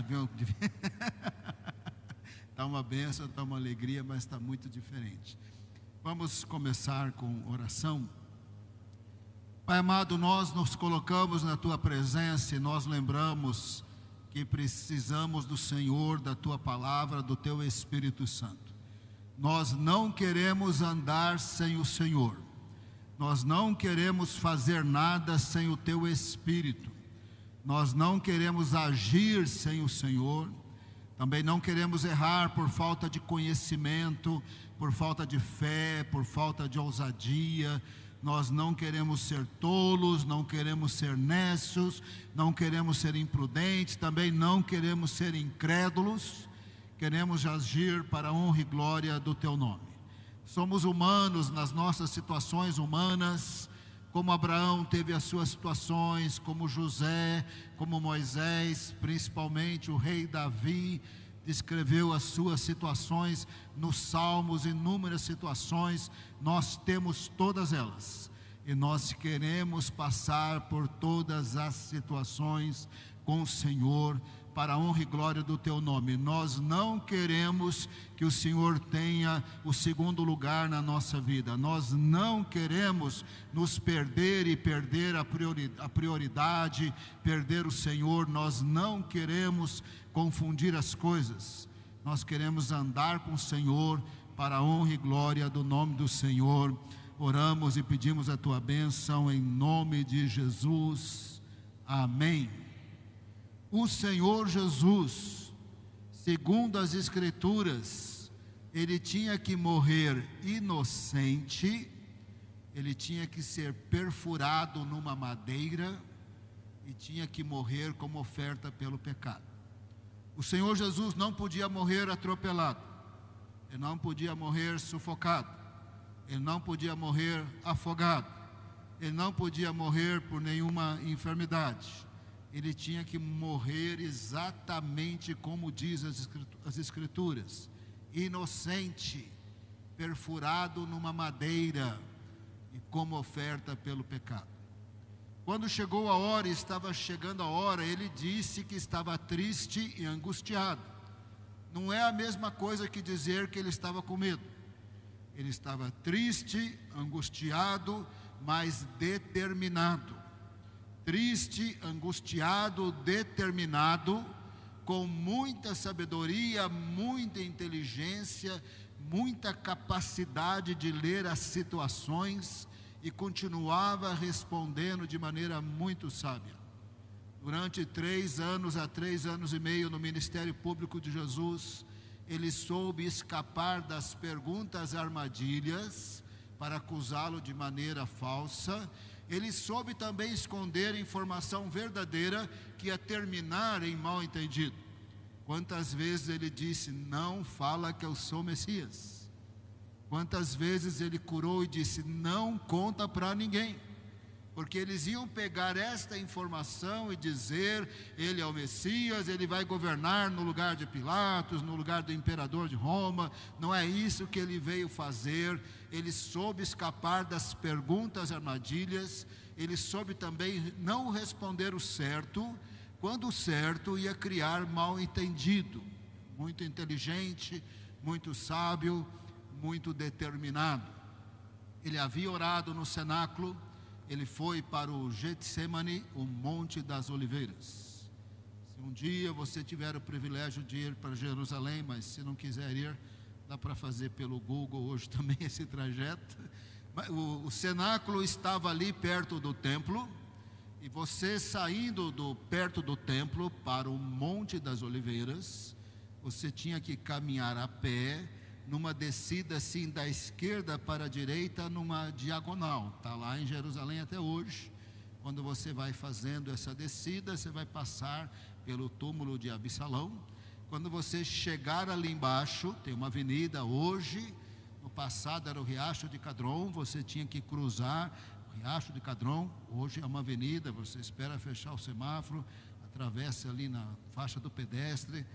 casa, viu? Está uma bênção, está uma alegria, mas está muito diferente. Vamos começar com oração. Pai amado, nós nos colocamos na Tua presença e nós lembramos que precisamos do Senhor, da Tua palavra, do Teu Espírito Santo. Nós não queremos andar sem o Senhor. Nós não queremos fazer nada sem o Teu Espírito. Nós não queremos agir sem o Senhor. Também não queremos errar por falta de conhecimento, por falta de fé, por falta de ousadia. Nós não queremos ser tolos, não queremos ser necios, não queremos ser imprudentes, também não queremos ser incrédulos. Queremos agir para a honra e glória do Teu nome. Somos humanos nas nossas situações humanas, como Abraão teve as suas situações, como José, como Moisés, principalmente o rei Davi, descreveu as suas situações nos Salmos, inúmeras situações, nós temos todas elas. E nós queremos passar por todas as situações com o Senhor, para a honra e glória do Teu nome. Nós não queremos que o Senhor tenha o segundo lugar na nossa vida. Nós não queremos nos perder e perder a prioridade, perder o Senhor. Nós não queremos confundir as coisas. Nós queremos andar com o Senhor para a honra e glória do nome do Senhor. Oramos e pedimos a Tua bênção em nome de Jesus. Amém. O Senhor Jesus, segundo as Escrituras, Ele tinha que morrer inocente, Ele tinha que ser perfurado numa madeira e tinha que morrer como oferta pelo pecado. O Senhor Jesus não podia morrer atropelado, Ele não podia morrer sufocado, Ele não podia morrer afogado, Ele não podia morrer por nenhuma enfermidade. Ele tinha que morrer exatamente como diz as Escrituras, inocente, perfurado numa madeira e como oferta pelo pecado. Quando chegou a hora, estava chegando a hora, ele disse que estava triste e angustiado. Não é a mesma coisa que dizer que ele estava com medo. Ele estava triste, angustiado, mas determinado. Triste, angustiado, determinado, com muita sabedoria, muita inteligência, muita capacidade de ler as situações e continuava respondendo de maneira muito sábia. Durante 3 anos a 3 anos e meio no ministério público de Jesus, ele soube escapar das perguntas armadilhas para acusá-lo de maneira falsa. Ele soube também esconder informação verdadeira que ia terminar em mal entendido. Quantas vezes ele disse, não fala que eu sou Messias. Quantas vezes ele curou e disse, não conta para ninguém. Porque eles iam pegar esta informação e dizer, ele é o Messias, ele vai governar no lugar de Pilatos, no lugar do imperador de Roma. Não é isso que ele veio fazer. Ele soube escapar das perguntas armadilhas, ele soube também não responder o certo, quando o certo ia criar mal entendido. Muito inteligente, muito sábio, muito determinado. Ele havia orado no cenáculo, ele foi para o Getsemane, o Monte das Oliveiras. Se um dia você tiver o privilégio de ir para Jerusalém, mas se não quiser ir, dá para fazer pelo Google hoje também esse trajeto. O cenáculo estava ali perto do templo, e você saindo perto do templo para o Monte das Oliveiras, você tinha que caminhar a pé, numa descida assim da esquerda para a direita, numa diagonal. Está lá em Jerusalém até hoje. Quando você vai fazendo essa descida, você vai passar pelo túmulo de Absalão. Quando você chegar ali embaixo, tem uma avenida hoje, no passado era o Riacho de Cadron, você tinha que cruzar o Riacho de Cadron, hoje é uma avenida, você espera fechar o semáforo, atravessa ali na faixa do pedestre,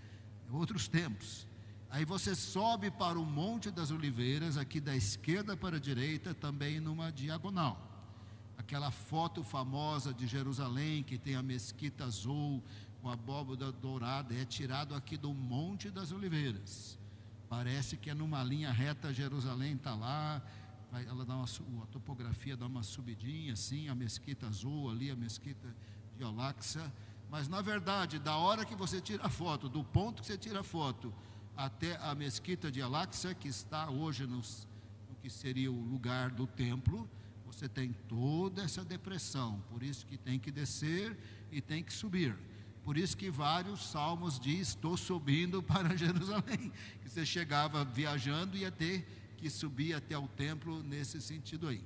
outros tempos. Aí você sobe para o Monte das Oliveiras, aqui da esquerda para a direita, também numa diagonal. Aquela foto famosa de Jerusalém, que tem a mesquita azul, com abóbora dourada, é tirado aqui do Monte das Oliveiras. Parece que é numa linha reta, Jerusalém está lá, ela dá a topografia dá uma subidinha assim, a mesquita azul ali, a mesquita de Al-Aqsa, mas na verdade, da hora que você tira a foto, do ponto que você tira a foto, até a mesquita de Al-Aqsa, que está hoje no que seria o lugar do templo, você tem toda essa depressão, por isso que tem que descer e tem que subir. Por isso que vários salmos diz, estou subindo para Jerusalém, que você chegava viajando e ia ter que subir até o templo nesse sentido aí.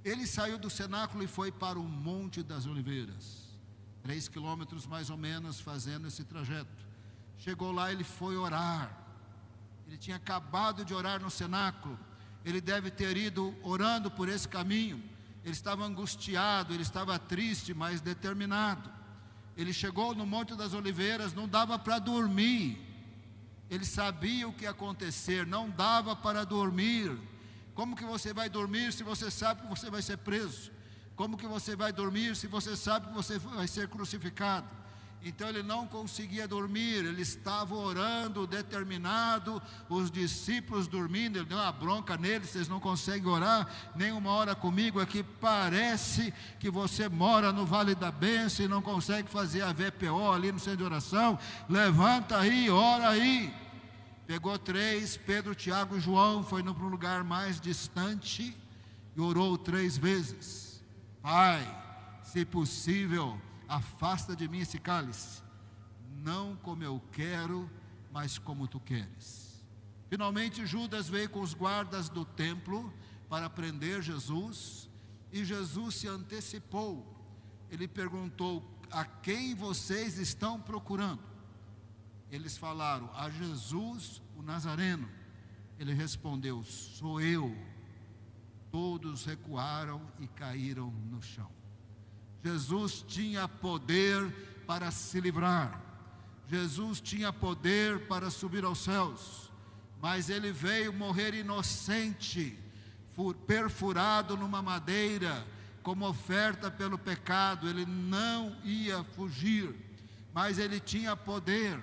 Ele saiu do cenáculo e foi para o Monte das Oliveiras, 3 quilômetros mais ou menos fazendo esse trajeto. Chegou lá, ele foi orar, ele tinha acabado de orar no cenáculo, ele deve ter ido orando por esse caminho, ele estava angustiado, ele estava triste, mas determinado. Ele chegou no Monte das Oliveiras, não dava para dormir, ele sabia o que ia acontecer, não dava para dormir. Como que você vai dormir se você sabe que você vai ser preso? Como que você vai dormir se você sabe que você vai ser crucificado? Então ele não conseguia dormir, ele estava orando, determinado, os discípulos dormindo, ele deu uma bronca neles, vocês não conseguem orar nem uma hora comigo aqui, parece que você mora no Vale da Bênção e não consegue fazer a VPO ali no centro de oração, levanta aí, ora aí. Pegou 3, Pedro, Tiago e João, foi para um lugar mais distante e orou 3 vezes, Pai, se possível, afasta de mim esse cálice, não como eu quero, mas como tu queres. Finalmente Judas veio com os guardas do templo para prender Jesus, e Jesus se antecipou. Ele perguntou: a quem vocês estão procurando? Eles falaram: a Jesus o Nazareno. Ele respondeu: sou eu. Todos recuaram e caíram no chão. Jesus tinha poder para se livrar, Jesus tinha poder para subir aos céus, mas ele veio morrer inocente, perfurado numa madeira, como oferta pelo pecado. Ele não ia fugir, mas ele tinha poder.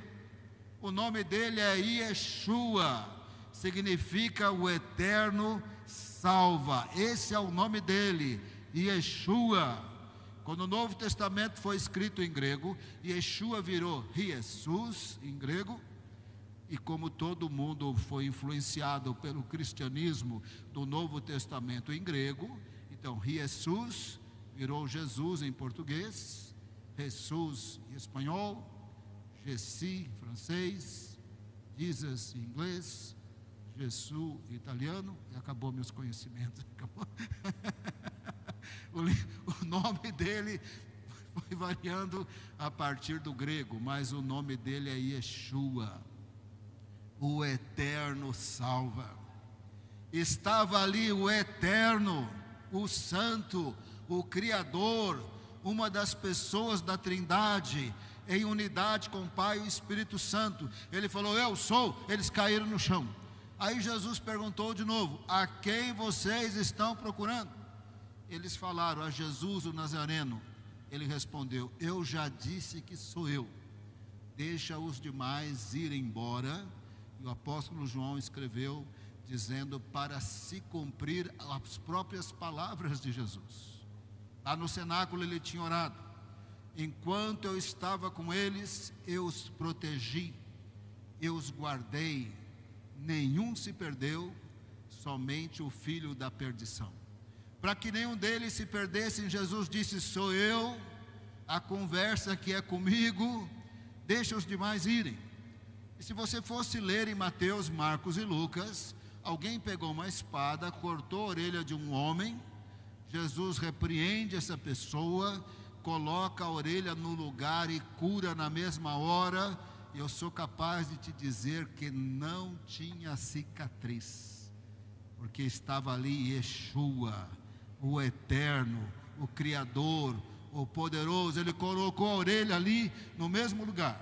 O nome dele é Yeshua, significa o eterno salva. Esse é o nome dele, Yeshua. Quando o Novo Testamento foi escrito em grego, Yeshua virou Jesus em grego, e como todo mundo foi influenciado pelo cristianismo do Novo Testamento em grego, então Jesus virou Jesus em português, Jesus em espanhol, Jessi em francês, Jesus em inglês, Jesus em italiano, e acabou meus conhecimentos, acabou. O nome dele foi variando a partir do grego, mas o nome dele é Yeshua, o eterno salva. Estava ali o eterno, o santo, o criador, uma das pessoas da Trindade, em unidade com o Pai e o Espírito Santo. Ele falou: eu sou. Eles caíram no chão. Aí Jesus perguntou de novo: a quem vocês estão procurando? Eles falaram: a Jesus o Nazareno. Ele respondeu: eu já disse que sou eu, deixa os demais ir embora. E o apóstolo João escreveu dizendo para se cumprir as próprias palavras de Jesus. Lá no cenáculo ele tinha orado: enquanto eu estava com eles, eu os protegi, eu os guardei, nenhum se perdeu, somente o filho da perdição. Para que nenhum deles se perdesse, Jesus disse: sou eu, a conversa que é comigo, deixa os demais irem. E se você fosse ler em Mateus, Marcos e Lucas, alguém pegou uma espada, cortou a orelha de um homem, Jesus repreende essa pessoa, coloca a orelha no lugar e cura na mesma hora. Eu sou capaz de te dizer que não tinha cicatriz, porque estava ali Yeshua, o eterno, o criador, o poderoso. Ele colocou a orelha ali no mesmo lugar.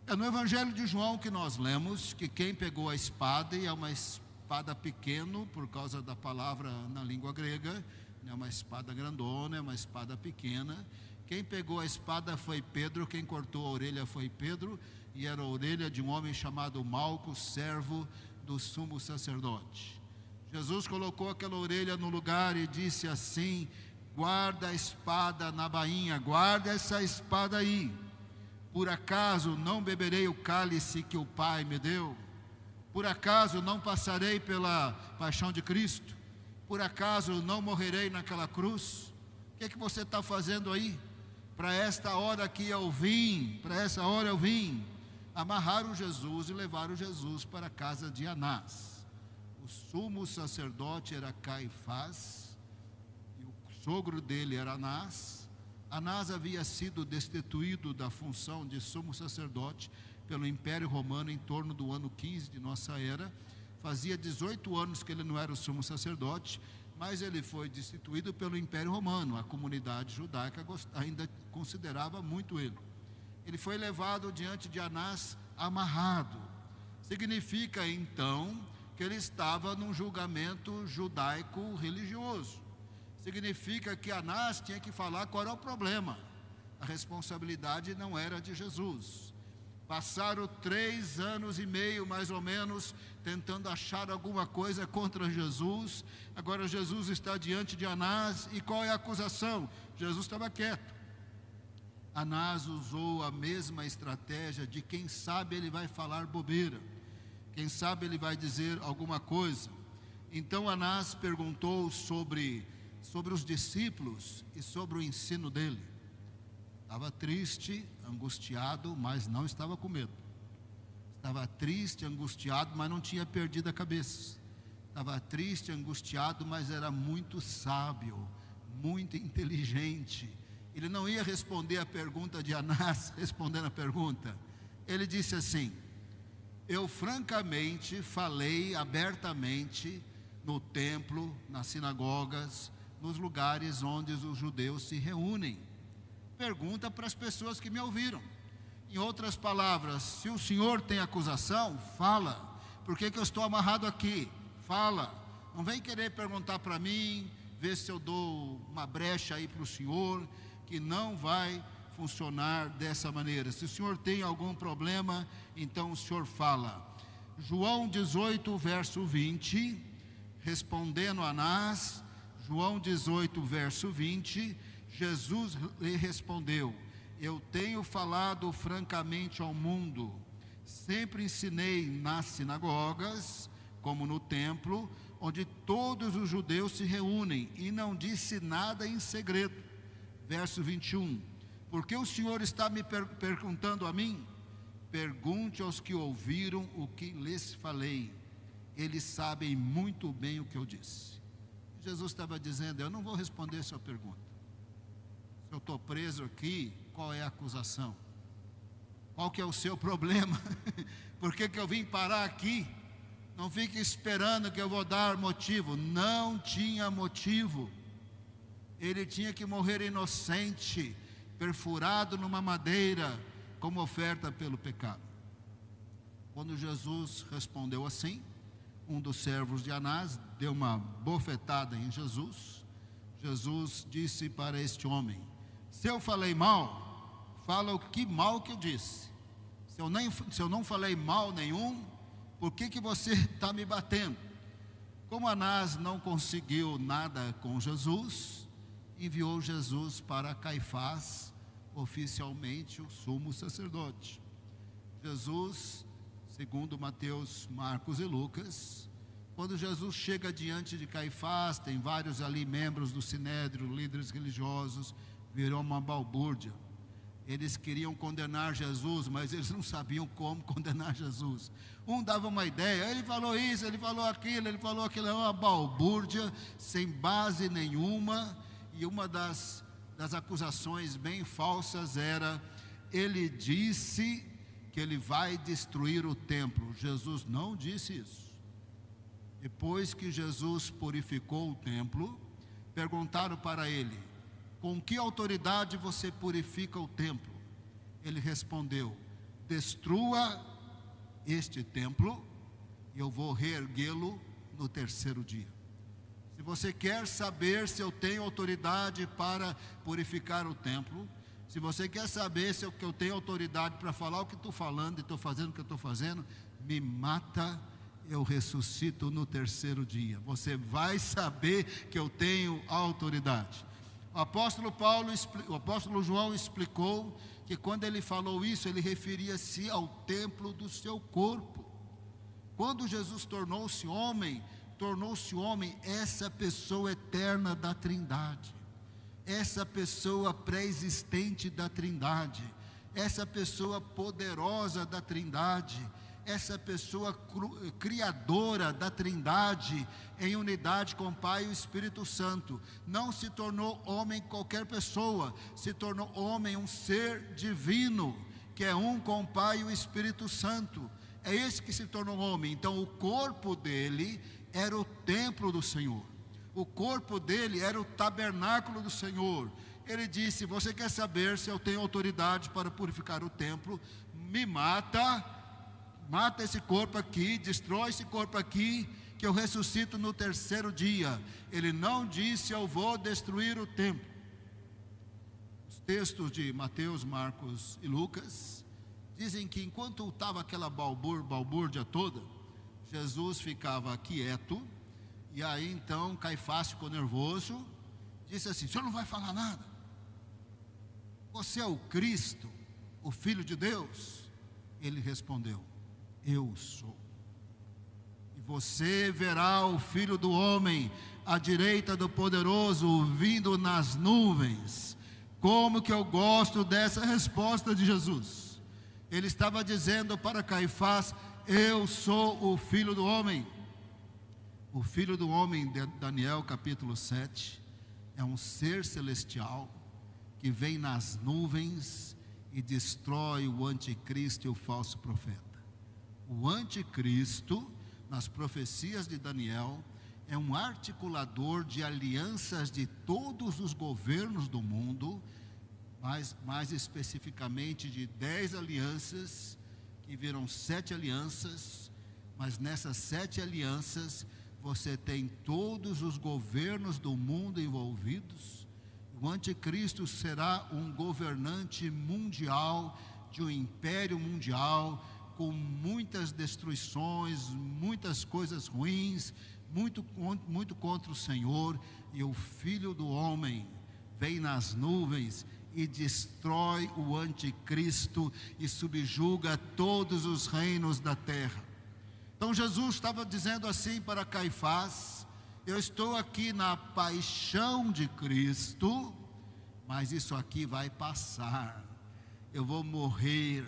É no Evangelho de João que nós lemos que quem pegou a espada, e é uma espada pequena por causa da palavra na língua grega, é uma espada grandona, é uma espada pequena. Quem pegou a espada foi Pedro, quem cortou a orelha foi Pedro, e era a orelha de um homem chamado Malco, servo do sumo sacerdote. Jesus colocou aquela orelha no lugar e disse assim: guarda a espada na bainha, guarda essa espada aí. Por acaso não beberei o cálice que o Pai me deu? Por acaso não passarei pela paixão de Cristo? Por acaso não morrerei naquela cruz? O que é que você está fazendo aí? Para esta hora que eu vim, para essa hora eu vim. Amarraram Jesus e levaram Jesus para a casa de Anás. O sumo sacerdote era Caifás, e o sogro dele era Anás. Anás havia sido destituído da função de sumo sacerdote pelo Império Romano em torno do ano 15 de nossa era. Fazia 18 anos que ele não era o sumo sacerdote, mas ele foi destituído pelo Império Romano. A comunidade judaica ainda considerava muito ele. Ele foi levado diante de Anás amarrado. Significa então que ele estava num julgamento judaico religioso. Significa que Anás tinha que falar qual era o problema. A responsabilidade não era de Jesus. Passaram 3 anos e meio, mais ou menos, tentando achar alguma coisa contra Jesus. Agora Jesus está diante de Anás, e qual é a acusação? Jesus estava quieto. Anás usou a mesma estratégia de quem sabe ele vai falar bobeira, quem sabe ele vai dizer alguma coisa. Então Anás perguntou sobre os discípulos e sobre o ensino dele. Estava triste, angustiado, mas não estava com medo. Estava triste, angustiado, mas não tinha perdido a cabeça. Estava triste, angustiado, mas era muito sábio, muito inteligente. Ele não ia responder a pergunta de Anás, respondendo a pergunta. Ele disse assim: eu francamente falei abertamente no templo, nas sinagogas, nos lugares onde os judeus se reúnem. Pergunta para as pessoas que me ouviram. Em outras palavras, se o senhor tem acusação, fala. Por que eu estou amarrado aqui? Fala. Não vem querer perguntar para mim, ver se eu dou uma brecha aí para o senhor, que não vai funcionar dessa maneira. Se o senhor tem algum problema, então o senhor fala. João 18, verso 20, respondendo a Anás, João 18, verso 20, Jesus lhe respondeu: eu tenho falado francamente ao mundo, sempre ensinei nas sinagogas, como no templo, onde todos os judeus se reúnem, e não disse nada em segredo. Verso 21, porque o Senhor está me perguntando a mim? Pergunte aos que ouviram o que lhes falei, eles sabem muito bem o que eu disse. Jesus estava dizendo: eu não vou responder a sua pergunta. Se eu estou preso aqui, qual é a acusação? Qual que é o seu problema? Por que eu vim parar aqui? Não fique esperando que eu vou dar motivo. Não tinha motivo. Ele tinha que morrer inocente, perfurado numa madeira, como oferta pelo pecado. Quando Jesus respondeu assim, um dos servos de Anás deu uma bofetada em Jesus. Jesus disse para este homem: se eu falei mal, fala o que mal que eu disse. Se eu não falei mal nenhum, por que você está me batendo? Como Anás não conseguiu nada com Jesus, enviou Jesus para Caifás, oficialmente o sumo sacerdote. Jesus, segundo Mateus, Marcos e Lucas, quando Jesus chega diante de Caifás, tem vários ali membros do Sinédrio, líderes religiosos, virou uma balbúrdia. Eles queriam condenar Jesus, mas eles não sabiam como condenar Jesus. Um dava uma ideia: ele falou isso, ele falou aquilo, é uma balbúrdia, sem base nenhuma. E uma das acusações bem falsas era: ele disse que ele vai destruir o templo. Jesus não disse isso. Depois que Jesus purificou o templo, perguntaram para ele: com que autoridade você purifica o templo? Ele respondeu: destrua este templo e eu vou reerguê-lo no terceiro dia. Se você quer saber se eu tenho autoridade para purificar o templo, Se você quer saber se eu tenho autoridade para falar o que estou falando e estou fazendo o que eu estou fazendo, me mata, eu ressuscito no terceiro dia. Você vai saber que eu tenho autoridade. O apóstolo João explicou que quando ele falou isso, ele referia-se ao templo do seu corpo. Quando Jesus tornou-se homem essa pessoa eterna da Trindade, essa pessoa pré-existente da Trindade, essa pessoa poderosa da Trindade, essa pessoa criadora da Trindade, em unidade com o Pai e o Espírito Santo, não se tornou homem qualquer pessoa, se tornou homem um ser divino, que é um com o Pai e o Espírito Santo. É esse que se tornou homem. Então o corpo dele era o templo do Senhor, o corpo dele era o tabernáculo do Senhor. Ele disse: você quer saber se eu tenho autoridade para purificar o templo? Me mata esse corpo aqui, destrói esse corpo aqui, que eu ressuscito no terceiro dia. Ele não disse: eu vou destruir o templo. Os textos de Mateus, Marcos e Lucas dizem que enquanto estava aquela balbúrdia toda, Jesus ficava quieto, e aí então Caifás ficou nervoso, disse assim: o senhor não vai falar nada? Você é o Cristo, o Filho de Deus? Ele respondeu: eu sou. E você verá o Filho do Homem à direita do Poderoso, vindo nas nuvens. Como que eu gosto dessa resposta de Jesus. Ele estava dizendo para Caifás: eu sou o Filho do Homem. O Filho do Homem, de Daniel capítulo 7, é um ser celestial que vem nas nuvens e destrói o anticristo e o falso profeta. O anticristo, nas profecias de Daniel, é um articulador de alianças de todos os governos do mundo, mais especificamente de 10 alianças, que viram 7 alianças, mas nessas 7 alianças você tem todos os governos do mundo envolvidos. O anticristo será um governante mundial, de um império mundial, com muitas destruições, muitas coisas ruins, muito contra o Senhor. E o Filho do Homem vem nas nuvens e destrói o anticristo e subjuga todos os reinos da terra. Então Jesus estava dizendo assim para Caifás: eu estou aqui na paixão de Cristo, mas isso aqui vai passar. Eu vou morrer,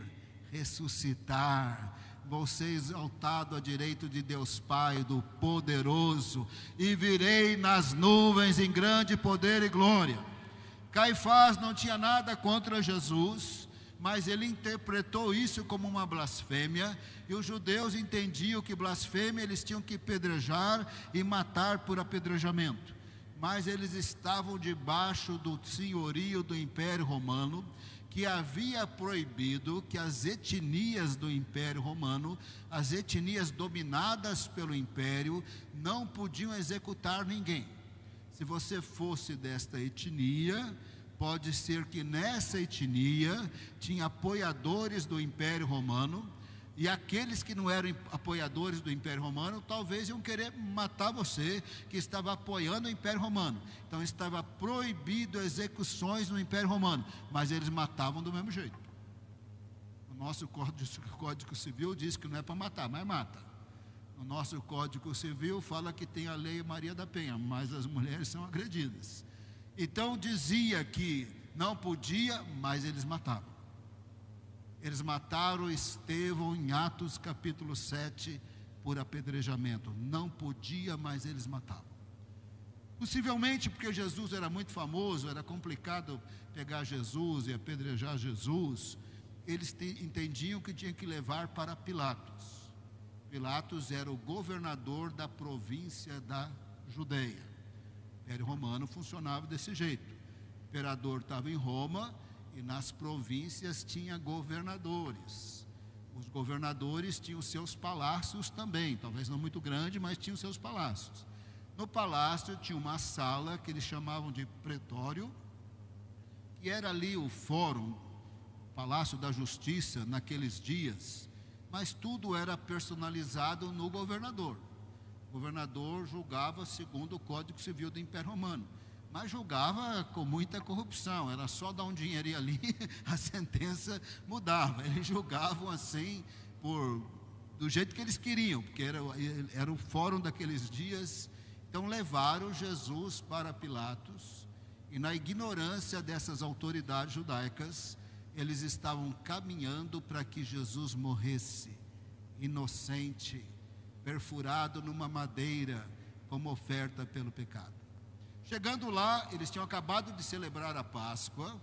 ressuscitar, vou ser exaltado à direita de Deus Pai, do Poderoso, e virei nas nuvens em grande poder e glória. Caifás não tinha nada contra Jesus, mas ele interpretou isso como uma blasfêmia, e os judeus entendiam que blasfêmia eles tinham que apedrejar e matar por apedrejamento, mas eles estavam debaixo do senhorio do Império Romano, que havia proibido que as etnias do Império Romano, as etnias dominadas pelo Império, não podiam executar ninguém. Se você fosse desta etnia, pode ser que nessa etnia tinha apoiadores do Império Romano, e aqueles que não eram apoiadores do Império Romano, talvez iam querer matar você, que estava apoiando o Império Romano. Então estava proibido execuções no Império Romano, mas eles matavam do mesmo jeito. O nosso Código Civil diz que não é para matar, mas mata. O nosso Código Civil fala que tem a Lei Maria da Penha, mas as mulheres são agredidas. Então dizia que não podia, mas eles matavam. Eles mataram Estevão em Atos capítulo 7 por apedrejamento. Não podia, mas eles matavam. Possivelmente porque Jesus era muito famoso, era complicado pegar Jesus e apedrejar Jesus. Eles entendiam que tinha que levar para Pilatos. Pilatos era o governador da província da Judeia. O Império Romano funcionava desse jeito. O imperador estava em Roma, e nas províncias tinha governadores. Os governadores tinham seus palácios também, talvez não muito grande, mas tinham seus palácios. No palácio tinha uma sala que eles chamavam de pretório, que era ali o fórum, Palácio da Justiça naqueles dias, mas tudo era personalizado no governador. O governador julgava segundo o Código Civil do Império Romano, mas julgava com muita corrupção, era só dar um dinheirinho ali, a sentença mudava. Eles julgavam assim, do jeito que eles queriam, porque era o fórum daqueles dias. Então levaram Jesus para Pilatos, e na ignorância dessas autoridades judaicas, eles estavam caminhando para que Jesus morresse, inocente, perfurado numa madeira, como oferta pelo pecado. Chegando lá, eles tinham acabado de celebrar a Páscoa,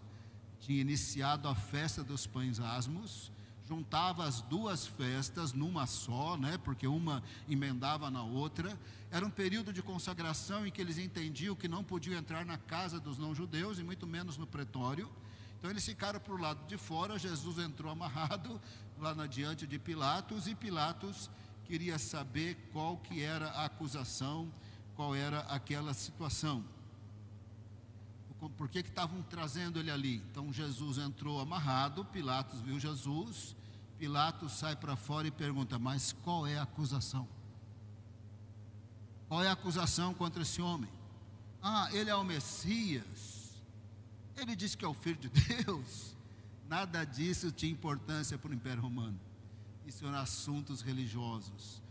tinha iniciado a festa dos pães asmos, juntava as duas festas numa só, porque uma emendava na outra. Era um período de consagração em que eles entendiam que não podiam entrar na casa dos não-judeus e muito menos no pretório. Então eles ficaram para o lado de fora. Jesus entrou amarrado lá diante de Pilatos, e Pilatos queria saber qual que era a acusação, qual era aquela situação. Por que estavam trazendo ele ali? Então Jesus entrou amarrado, Pilatos viu Jesus, Pilatos sai para fora e pergunta: mas qual é a acusação? Qual é a acusação contra esse homem? Ele é o Messias, ele diz que é o Filho de Deus. Nada disso tinha importância para o Império Romano, isso eram assuntos religiosos.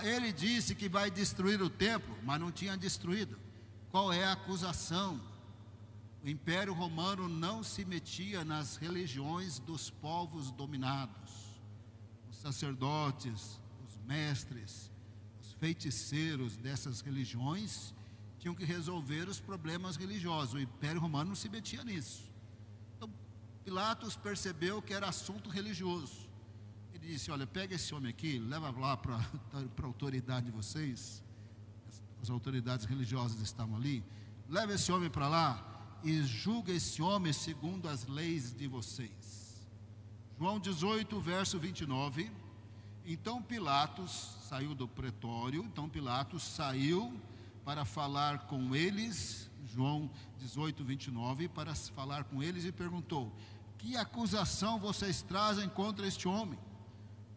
Ele disse que vai destruir o templo, mas não tinha destruído. Qual é a acusação? O Império Romano não se metia nas religiões dos povos dominados. Os sacerdotes, os mestres, os feiticeiros dessas religiões tinham que resolver os problemas religiosos. O Império Romano não se metia nisso. Então, Pilatos percebeu que era assunto religioso. Ele disse: olha, pega esse homem aqui, leva lá para a autoridade de vocês. As autoridades religiosas estavam ali. Leva esse homem para lá e julga esse homem segundo as leis de vocês. João 18, verso 29. Então Pilatos saiu do pretório, para falar com eles, João 18, 29, para falar com eles, e perguntou: que acusação vocês trazem contra este homem?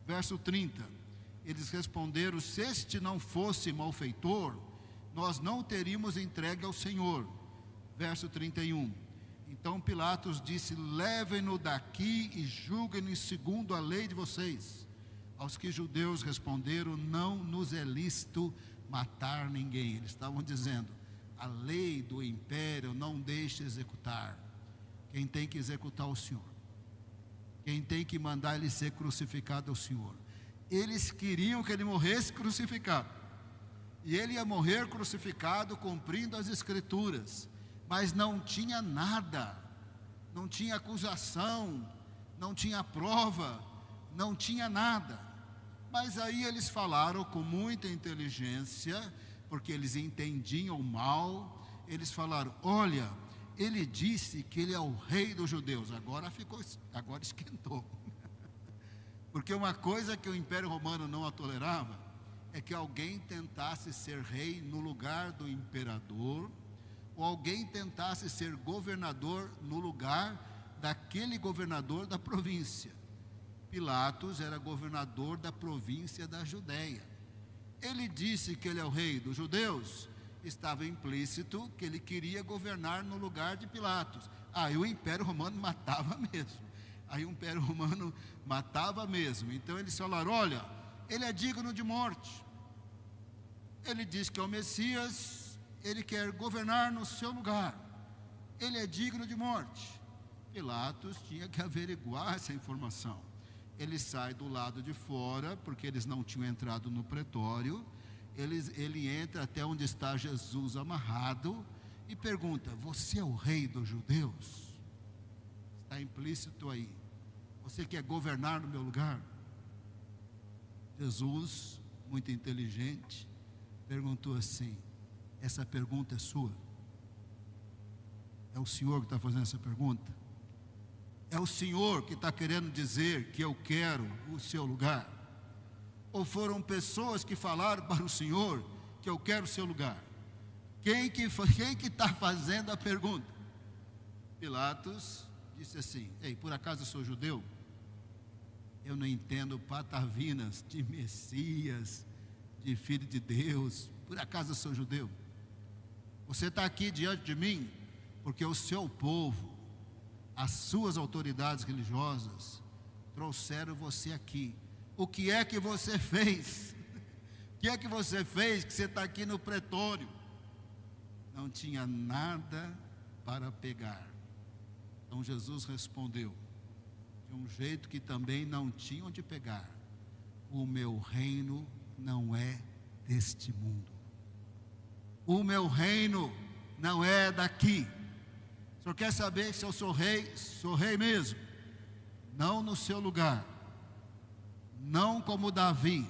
Verso 30, eles responderam: se este não fosse malfeitor, nós não o teríamos entregue ao Senhor. Verso 31, então Pilatos disse: levem-no daqui e julguem-no segundo a lei de vocês. Aos que judeus responderam: não nos é lícito matar ninguém. Eles estavam dizendo: a lei do império não deixa executar. Quem tem que executar é o Senhor. Quem tem que mandar ele ser crucificado é o Senhor. Eles queriam que ele morresse crucificado, e ele ia morrer crucificado cumprindo as Escrituras. Mas não tinha nada, não tinha acusação, não tinha prova, não tinha nada. Mas aí eles falaram com muita inteligência, porque eles entendiam mal. Eles falaram: olha, ele disse que ele é o rei dos judeus. Agora esquentou. Porque uma coisa que o Império Romano não tolerava é que alguém tentasse ser rei no lugar do imperador, ou alguém tentasse ser governador no lugar daquele governador da província. Pilatos era governador da província da Judéia. Ele disse que ele é o rei dos judeus, estava implícito que ele queria governar no lugar de Pilatos. Aí o Império Romano matava mesmo. Então eles falaram: olha, ele é digno de morte. Ele diz que é o Messias, ele quer governar no seu lugar, ele é digno de morte. Pilatos tinha que averiguar essa informação. Ele sai do lado de fora, porque eles não tinham entrado no pretório. Ele entra até onde está Jesus amarrado e pergunta: você é o rei dos judeus? Está implícito aí: você quer governar no meu lugar? Jesus, muito inteligente, perguntou assim: essa pergunta é sua? É o Senhor que está fazendo essa pergunta? É o Senhor que está querendo dizer que eu quero o seu lugar? Ou foram pessoas que falaram para o Senhor que eu quero o seu lugar? Quem que está fazendo a pergunta? Pilatos disse assim: ei, por acaso eu sou judeu? Eu não entendo patavinas de Messias, de Filho de Deus. Por acaso eu sou judeu? Você está aqui diante de mim porque o seu povo, as suas autoridades religiosas, trouxeram você aqui. O que é que você fez? O que é que você fez que você está aqui no pretório? Não tinha nada para pegar. Então Jesus respondeu, de um jeito que também não tinham de pegar: o meu reino não é deste mundo. O meu reino não é daqui. O senhor quer saber se eu sou rei? Sou rei mesmo. Não no seu lugar, não como Davi,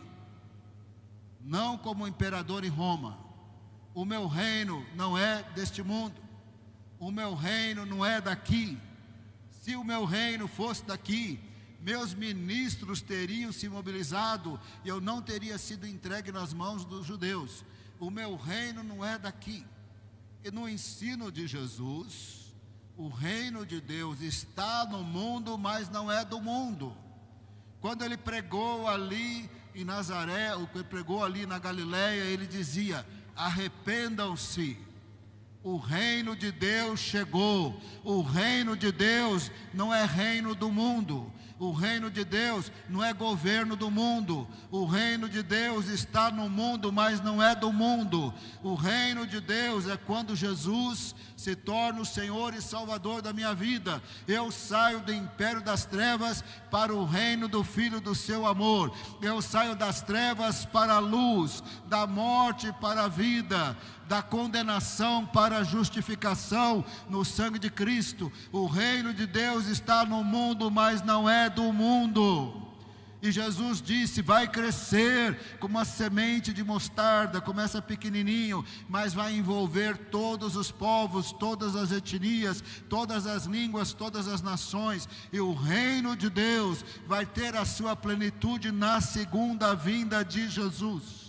não como imperador em Roma. O meu reino não é deste mundo. O meu reino não é daqui. Se o meu reino fosse daqui, meus ministros teriam se mobilizado e eu não teria sido entregue nas mãos dos judeus. O meu reino não é daqui. E no ensino de Jesus, o reino de Deus está no mundo, mas não é do mundo. Quando ele pregou ali em Nazaré, ou ele pregou ali na Galileia, ele dizia: arrependam-se, o reino de Deus chegou. O reino de Deus não é reino do mundo. O reino de Deus não é governo do mundo. O reino de Deus está no mundo, mas não é do mundo. O reino de Deus é quando Jesus se torna o Senhor e Salvador da minha vida. Eu saio do império das trevas para o reino do Filho do seu amor. Eu saio das trevas para a luz, da morte para a vida, da condenação para a justificação no sangue de Cristo. O reino de Deus está no mundo, mas não é do mundo. E Jesus disse: vai crescer como uma semente de mostarda, começa pequenininho, mas vai envolver todos os povos, todas as etnias, todas as línguas, todas as nações. E o reino de Deus vai ter a sua plenitude na segunda vinda de Jesus,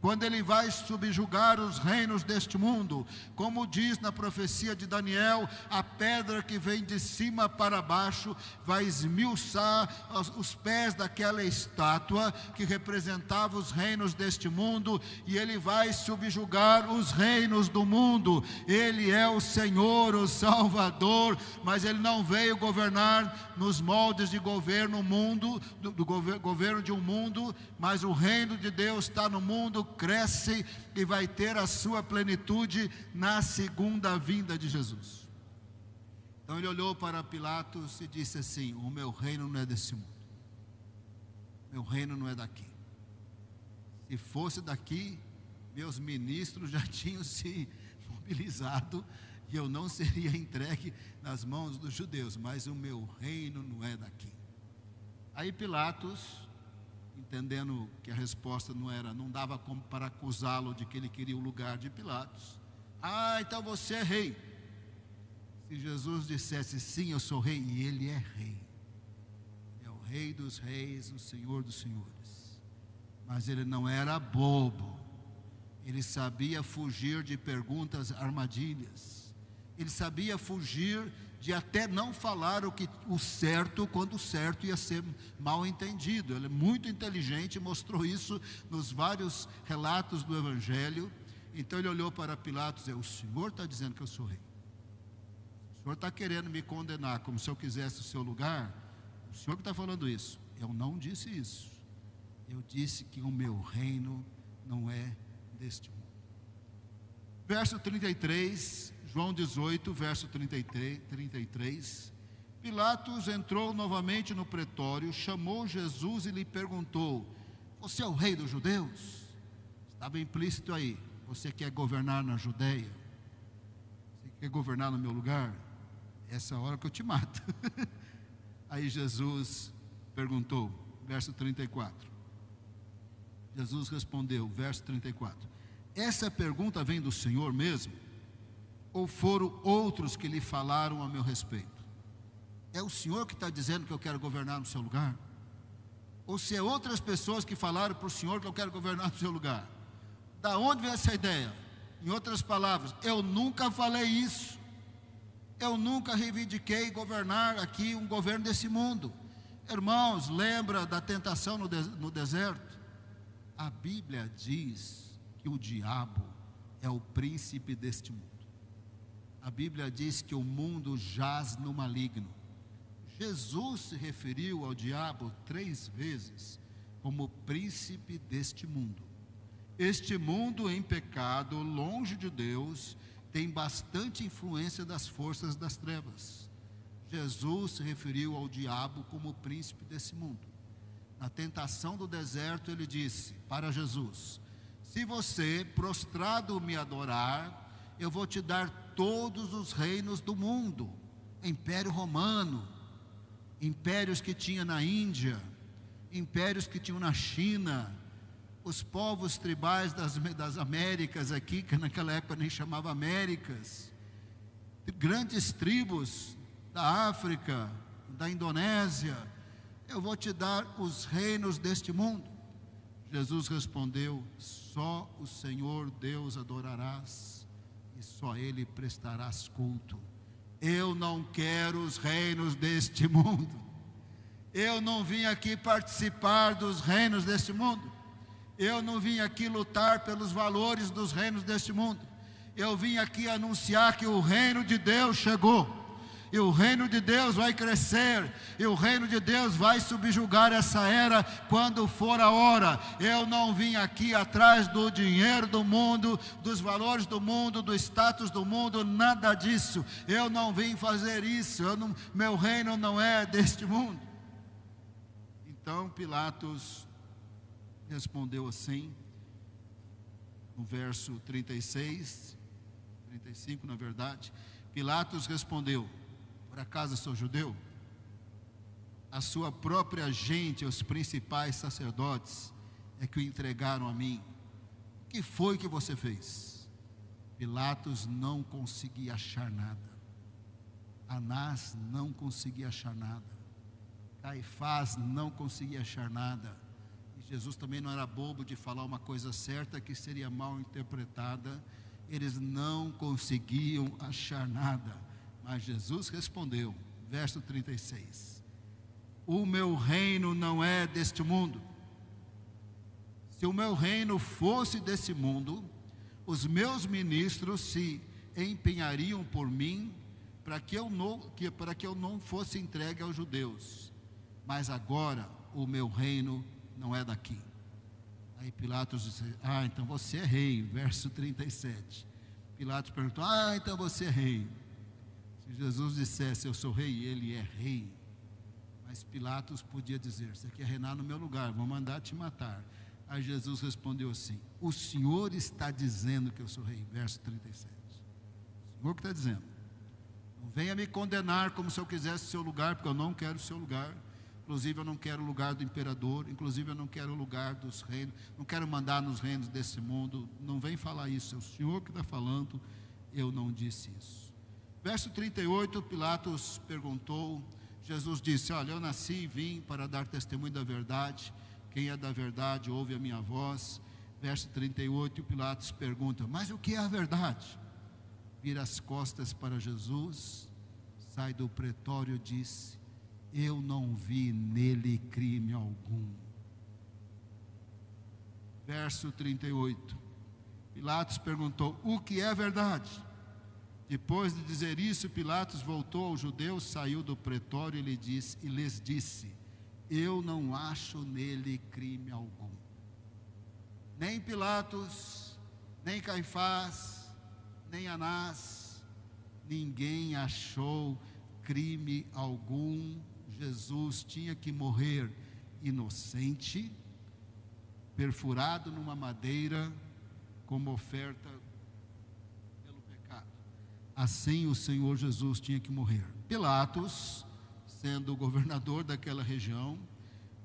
quando ele vai subjugar os reinos deste mundo. Como diz na profecia de Daniel, a pedra que vem de cima para baixo vai esmiuçar os pés daquela estátua que representava os reinos deste mundo, e ele vai subjugar os reinos do mundo. Ele é o Senhor, o Salvador, mas ele não veio governar nos moldes de governo mundo, do governo de um mundo, mas o reino de Deus está no mundo, cresce e vai ter a sua plenitude na segunda vinda de Jesus. Então ele olhou para Pilatos e disse assim: o meu reino não é desse mundo, meu reino não é daqui. Se fosse daqui, meus ministros já tinham se mobilizado e eu não seria entregue nas mãos dos judeus, mas o meu reino não é daqui. Aí Pilatos, entendendo que a resposta não dava como para acusá-lo de que ele queria o lugar de Pilatos: então você é rei. Se Jesus dissesse: sim, eu sou rei, e ele é rei, é o rei dos reis, o Senhor dos senhores. Mas ele não era bobo, ele sabia fugir de perguntas armadilhas, ele sabia fugir de até não falar o certo, quando o certo ia ser mal entendido. Ele é muito inteligente, mostrou isso nos vários relatos do Evangelho. Então ele olhou para Pilatos e disse: o senhor está dizendo que eu sou rei? O senhor está querendo me condenar como se eu quisesse o seu lugar? O senhor que está falando isso? Eu não disse isso. Eu disse que o meu reino não é deste mundo. Verso 33, João 18, verso 33. Pilatos entrou novamente no pretório, chamou Jesus e lhe perguntou: você é o rei dos judeus? Estava implícito aí: você quer governar na Judeia? Você quer governar no meu lugar? Essa é a hora que eu te mato. Aí Jesus perguntou, verso 34. Jesus respondeu, verso 34: essa pergunta vem do Senhor mesmo? Ou foram outros que lhe falaram a meu respeito? É o Senhor que está dizendo que eu quero governar no seu lugar? Ou se é outras pessoas que falaram para o Senhor que eu quero governar no seu lugar? Da onde vem essa ideia? Em outras palavras, eu nunca falei isso. Eu nunca reivindiquei governar aqui um governo desse mundo. Irmãos, lembra da tentação no deserto? A Bíblia diz que o diabo é o príncipe deste mundo. A Bíblia diz que o mundo jaz no maligno. Jesus se referiu ao diabo 3 vezes como príncipe deste mundo. Este mundo em pecado, longe de Deus, tem bastante influência das forças das trevas. Jesus se referiu ao diabo como príncipe desse mundo. Na tentação do deserto, ele disse para Jesus: se você prostrado me adorar, eu vou te dar todos os reinos do mundo. Império Romano, impérios que tinha na Índia, impérios que tinham na China, os povos tribais das Américas aqui, que naquela época nem chamava Américas, grandes tribos da África, da Indonésia, eu vou te dar os reinos deste mundo. Jesus respondeu: só o Senhor Deus adorarás, e só Ele prestarás culto. Eu não quero os reinos deste mundo. Eu não vim aqui participar dos reinos deste mundo. Eu não vim aqui lutar pelos valores dos reinos deste mundo. Eu vim aqui anunciar que o reino de Deus chegou. E o reino de Deus vai crescer, e o reino de Deus vai subjugar essa era quando for a hora. Eu não vim aqui atrás do dinheiro do mundo, dos valores do mundo, do status do mundo, nada disso. Eu não vim fazer isso, meu reino não é deste mundo. Então Pilatos respondeu assim, no verso 35 na verdade. Pilatos respondeu: por acaso sou judeu? A sua própria gente, os principais sacerdotes, é que o entregaram a mim. O que foi que você fez? Pilatos não conseguia achar nada. Anás não conseguia achar nada. Caifás não conseguia achar nada. E Jesus também não era bobo de falar uma coisa certa que seria mal interpretada. Eles não conseguiam achar nada. Mas Jesus respondeu, verso 36, o meu reino não é deste mundo. Se o meu reino fosse desse mundo, os meus ministros se empenhariam por mim para que eu não fosse entregue aos judeus. Mas agora o meu reino não é daqui. Aí Pilatos disse: então você é rei, verso 37. Pilatos perguntou: então você é rei. Se Jesus dissesse eu sou rei, ele é rei. Mas Pilatos podia dizer: você quer reinar no meu lugar, vou mandar te matar. Aí Jesus respondeu assim: o Senhor está dizendo que eu sou rei, verso 37. O Senhor que está dizendo. Não venha me condenar como se eu quisesse o seu lugar, porque eu não quero o seu lugar. Inclusive eu não quero o lugar do imperador, inclusive eu não quero o lugar dos reinos, não quero mandar nos reinos desse mundo. Não vem falar isso, é o Senhor que está falando, eu não disse isso. Verso 38, Pilatos perguntou, Jesus disse: olha, eu nasci e vim para dar testemunho da verdade. Quem é da verdade ouve a minha voz. Verso 38, Pilatos pergunta: mas o que é a verdade? Vira as costas para Jesus, sai do pretório e disse: eu não vi nele crime algum. Verso 38, Pilatos perguntou: o que é verdade? Depois de dizer isso, Pilatos voltou aos judeus, saiu do pretório e lhes disse: eu não acho nele crime algum. Nem Pilatos, nem Caifás, nem Anás, ninguém achou crime algum. Jesus tinha que morrer inocente, perfurado numa madeira, como oferta pelo pecado. Assim o Senhor Jesus tinha que morrer. Pilatos, sendo o governador daquela região,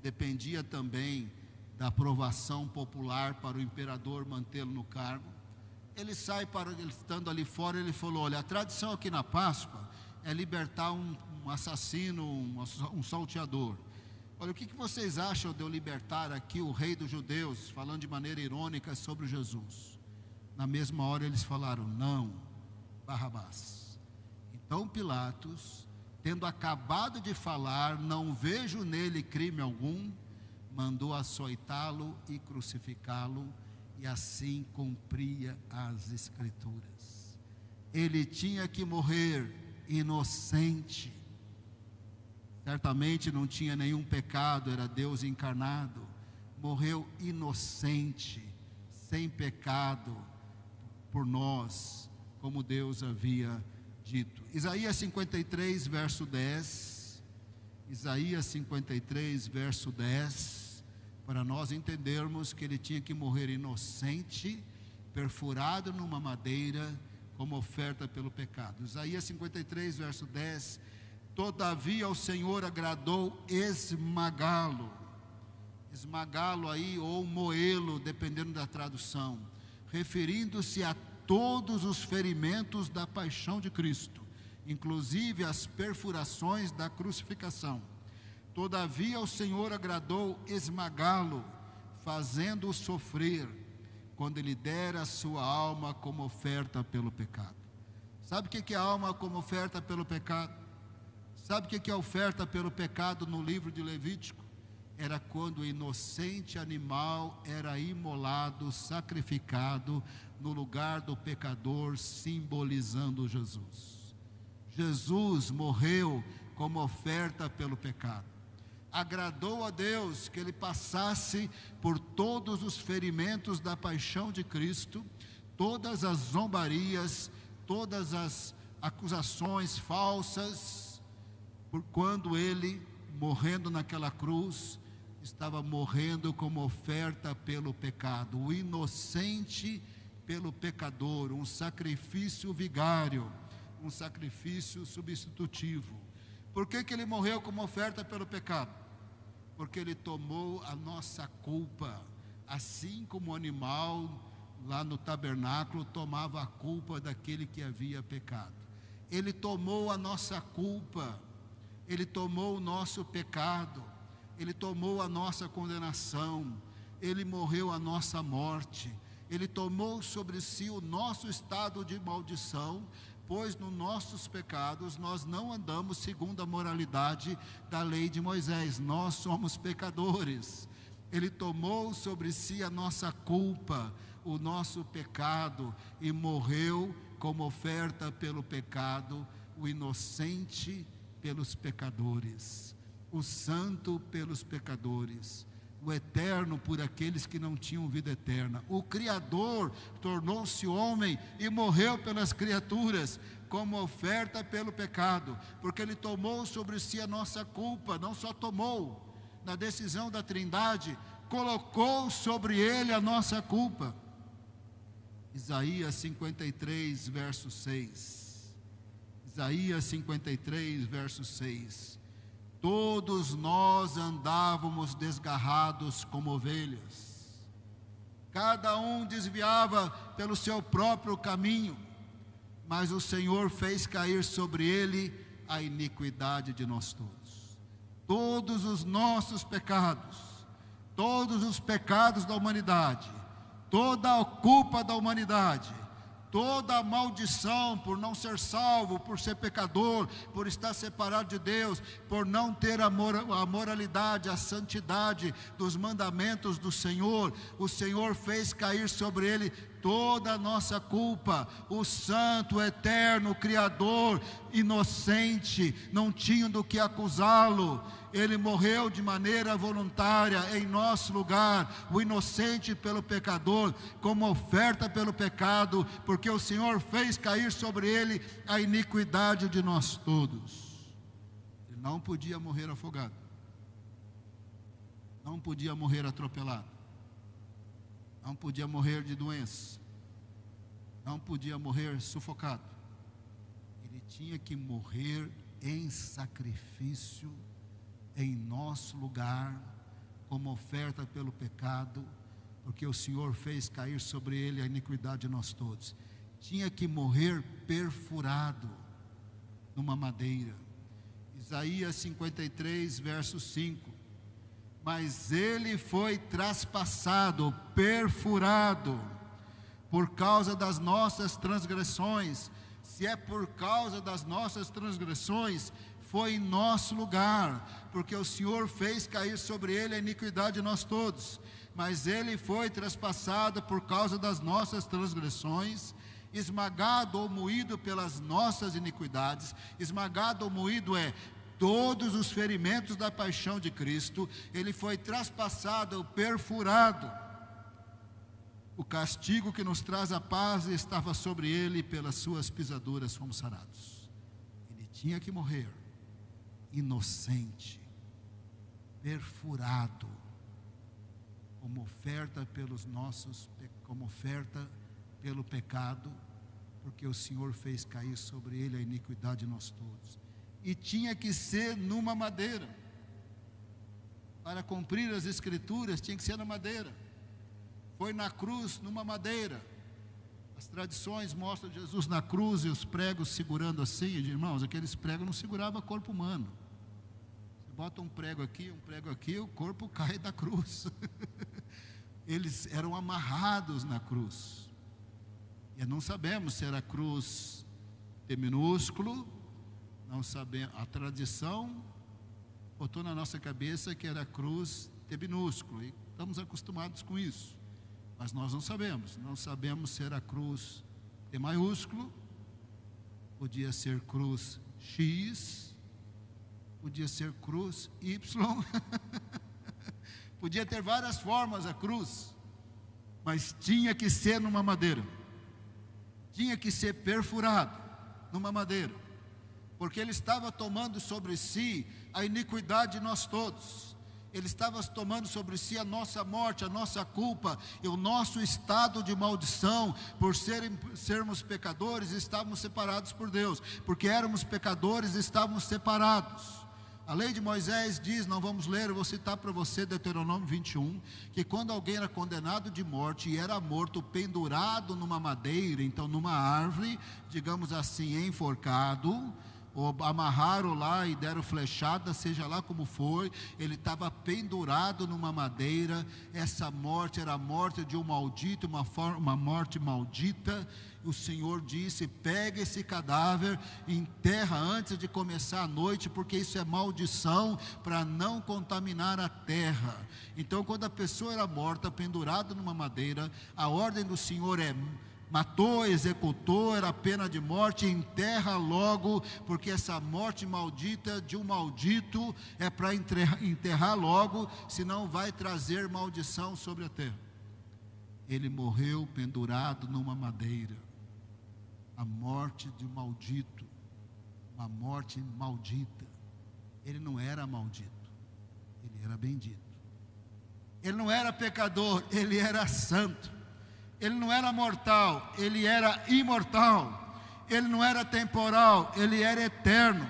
dependia também da aprovação popular para o imperador mantê-lo no cargo. Ele estando ali fora, ele falou: olha, a tradição aqui na Páscoa é libertar um assassino, um salteador. Olha, o que vocês acham de eu libertar aqui o rei dos judeus, falando de maneira irônica sobre Jesus? Na mesma hora eles falaram: não, Barrabás. Então Pilatos, tendo acabado de falar, não vejo nele crime algum, mandou açoitá-lo e crucificá-lo, e assim cumpria as Escrituras. Ele tinha que morrer inocente. Certamente não tinha nenhum pecado, era Deus encarnado. Morreu inocente, sem pecado, por nós, como Deus havia dito. Isaías 53, verso 10. Isaías 53, verso 10. Para nós entendermos que ele tinha que morrer inocente, perfurado numa madeira, como oferta pelo pecado. Isaías 53, verso 10. Todavia o Senhor agradou esmagá-lo. Esmagá-lo aí, ou moê-lo, dependendo da tradução, referindo-se a todos os ferimentos da paixão de Cristo, inclusive as perfurações da crucificação. Todavia o Senhor agradou esmagá-lo, fazendo-o sofrer, quando ele dera a sua alma como oferta pelo pecado. Sabe o que é alma como oferta pelo pecado? Sabe o que é oferta pelo pecado no livro de Levítico? Era quando o inocente animal era imolado, sacrificado no lugar do pecador, simbolizando Jesus. Jesus morreu como oferta pelo pecado. Agradou a Deus que ele passasse por todos os ferimentos da paixão de Cristo, todas as zombarias, todas as acusações falsas, por quando ele, morrendo naquela cruz, estava morrendo como oferta pelo pecado, o inocente pelo pecador, um sacrifício vigário, um sacrifício substitutivo. Por que ele morreu como oferta pelo pecado? Porque ele tomou a nossa culpa, assim como o animal lá no tabernáculo tomava a culpa daquele que havia pecado. Ele tomou a nossa culpa, ele tomou o nosso pecado, ele tomou a nossa condenação, ele morreu a nossa morte, ele tomou sobre si o nosso estado de maldição, pois nos nossos pecados nós não andamos segundo a moralidade da lei de Moisés, nós somos pecadores. Ele tomou sobre si a nossa culpa, o nosso pecado, e morreu como oferta pelo pecado, o inocente pelos pecadores, o santo pelos pecadores, o eterno por aqueles que não tinham vida eterna. O Criador tornou-se homem e morreu pelas criaturas, como oferta pelo pecado, porque ele tomou sobre si a nossa culpa. Não só tomou, na decisão da Trindade, colocou sobre ele a nossa culpa. Isaías 53, verso 6. Isaías 53, verso 6. Todos nós andávamos desgarrados como ovelhas, cada um desviava pelo seu próprio caminho, mas o Senhor fez cair sobre ele a iniquidade de nós todos. Todos os nossos pecados, todos os pecados da humanidade, toda a culpa da humanidade, toda a maldição por não ser salvo, por ser pecador, por estar separado de Deus, por não ter a moralidade, a santidade dos mandamentos do Senhor, o Senhor fez cair sobre ele toda a nossa culpa. O santo, eterno, criador, inocente, não tinha do que acusá-lo. Ele morreu de maneira voluntária em nosso lugar, o inocente pelo pecador, como oferta pelo pecado, porque o Senhor fez cair sobre ele a iniquidade de nós todos. Ele não podia morrer afogado, não podia morrer atropelado, não podia morrer de doença, não podia morrer sufocado. Ele tinha que morrer em sacrifício em nosso lugar, como oferta pelo pecado, porque o Senhor fez cair sobre ele a iniquidade de nós todos. Tinha que morrer perfurado numa madeira. Isaías 53, verso 5. Mas ele foi traspassado, perfurado, por causa das nossas transgressões, Se é por causa das nossas transgressões, foi em nosso lugar, porque o Senhor fez cair sobre ele a iniquidade de nós todos. Mas ele foi traspassado por causa das nossas transgressões, esmagado ou moído pelas nossas iniquidades. Esmagado ou moído é todos os ferimentos da paixão de Cristo. Ele foi traspassado, perfurado. O castigo que nos traz a paz estava sobre ele, e pelas suas pisaduras fomos sarados. Ele tinha que morrer inocente, perfurado, como oferta como oferta pelo pecado, porque o Senhor fez cair sobre ele a iniquidade de nós todos. E tinha que ser numa madeira. Para cumprir as escrituras, tinha que ser na madeira. Foi na cruz, numa madeira. As tradições mostram Jesus na cruz e os pregos segurando assim. Irmãos, aqueles pregos não seguravam corpo humano. Você bota um prego aqui, o corpo cai da cruz. Eles eram amarrados na cruz. E não sabemos se era cruz T minúsculo, não sabemos. A tradição botou na nossa cabeça que era cruz T minúsculo, e estamos acostumados com isso. Mas nós não sabemos se era cruz T maiúsculo, podia ser cruz X, podia ser cruz Y, podia ter várias formas a cruz, mas tinha que ser numa madeira, tinha que ser perfurado numa madeira, porque ele estava tomando sobre si a iniquidade de nós todos. Ele estava tomando sobre si a nossa morte, a nossa culpa e o nosso estado de maldição. Por sermos pecadores, estávamos separados por Deus. Porque éramos pecadores, estávamos separados. A lei de Moisés diz, não vamos ler, eu vou citar para você Deuteronômio 21, que quando alguém era condenado de morte e era morto pendurado numa madeira, então numa árvore, digamos assim, enforcado, ou amarraram lá e deram flechada, seja lá como foi, ele estava pendurado numa madeira. Essa morte era a morte de um maldito, uma morte maldita. O Senhor disse, pega esse cadáver, enterra antes de começar a noite, porque isso é maldição, para não contaminar a terra. Então quando a pessoa era morta, pendurada numa madeira, a ordem do Senhor é: matou, executou, era pena de morte, enterra logo, porque essa morte maldita de um maldito é para enterrar logo, senão vai trazer maldição sobre a terra. Ele morreu pendurado numa madeira, a morte de um maldito, uma morte maldita. Ele não era maldito, ele era bendito. Ele não era pecador, ele era santo. Ele não era mortal, ele era imortal. Ele não era temporal, ele era eterno.